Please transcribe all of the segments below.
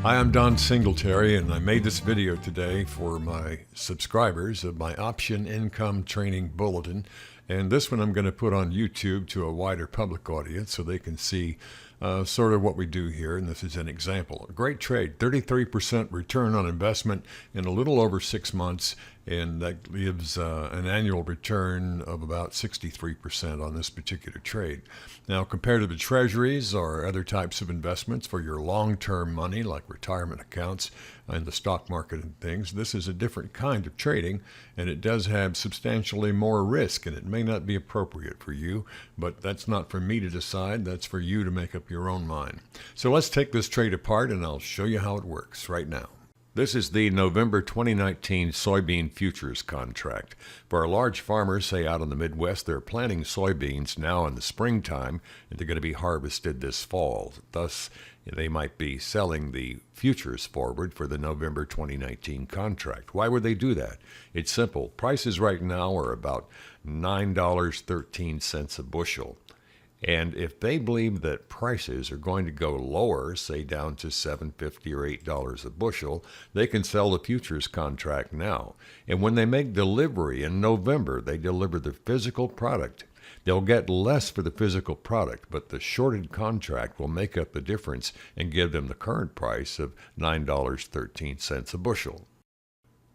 Hi, I'm Don Singletary, and I made this video today for my subscribers of my Option Income Training Bulletin. And this one I'm going to put on YouTube to a wider public audience so they can see sort of what we do here. And this is an example. A great trade, 33% return on investment in a little over 6 months. And that gives an annual return of about 63% on this particular trade. Now, compared to the treasuries or other types of investments for your long-term money, like retirement accounts and the stock market and things, this is a different kind of trading, and it does have substantially more risk, and it may not be appropriate for you, but that's not for me to decide. That's for you to make up your own mind. So let's take this trade apart, and I'll show you how it works right now. This is the November 2019 soybean futures contract. For our large farmers, say out in the Midwest, they're planting soybeans now in the springtime, and they're going to be harvested this fall. Thus, they might be selling the futures forward for the November 2019 contract. Why would they do that? It's simple. Prices right now are about $9.13 a bushel. And if they believe that prices are going to go lower, say down to $7.50 or $8 a bushel, they can sell the futures contract now. And when they make delivery in November, they deliver the physical product. They'll get less for the physical product, but the shorted contract will make up the difference and give them the current price of $9.13 a bushel.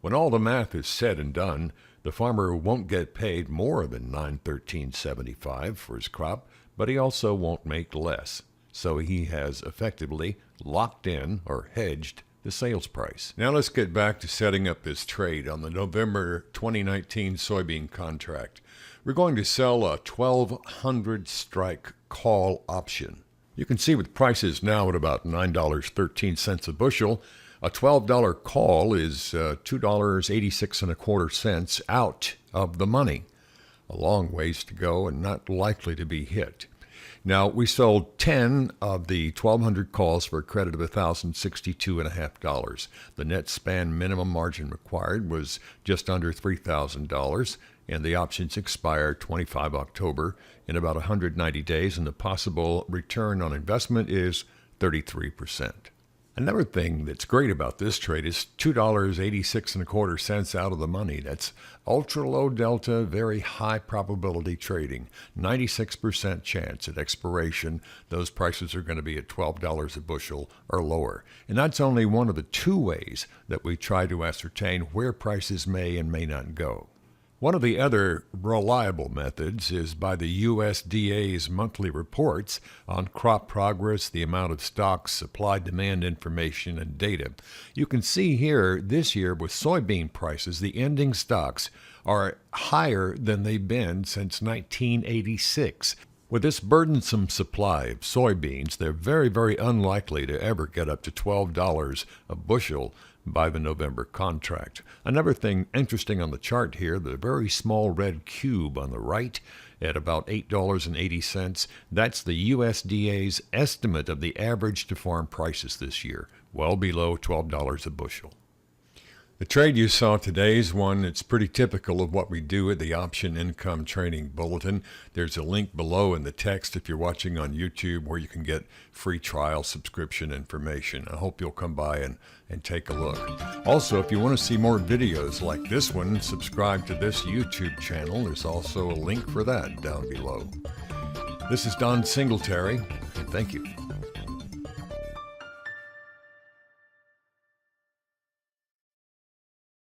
When all the math is said and done, the farmer won't get paid more than $913.75 for his crop, but he also won't make less. So he has effectively locked in or hedged the sales price. Now let's get back to setting up this trade on the November 2019 soybean contract. We're going to sell a 1,200 strike call option. You can see with prices now at about $9.13 a bushel, a $12 call is $2.8625 out of the money. A long ways to go and not likely to be hit. Now, we sold 10 of the 1,200 calls for a credit of $1,062.50. The net span minimum margin required was just under $3,000, and the options expire 25 October in about 190 days, and the possible return on investment is 33%. Another thing that's great about this trade is $2.8625 out of the money. That's ultra low delta, very high probability trading. 96% chance at expiration those prices are going to be at $12 a bushel or lower. And that's only one of the two ways that we try to ascertain where prices may and may not go. One of the other reliable methods is by the USDA's monthly reports on crop progress, the amount of stocks, supply-demand information, and data. You can see here this year with soybean prices, the ending stocks are higher than they've been since 1986. With this burdensome supply of soybeans, they're very, very unlikely to ever get up to $12 a bushel by the November contract. Another thing interesting on the chart here, the very small red cube on the right at about $8.80, that's the USDA's estimate of the average to farm prices this year, well below $12 a bushel. The trade you saw today is one that's pretty typical of what we do at the Option Income Training Bulletin. There's a link below in the text if you're watching on YouTube where you can get free trial subscription information. I hope you'll come by and take a look. Also, if you want to see more videos like this one, subscribe to this YouTube channel. There's also a link for that down below. This is Don Singletary, and thank you.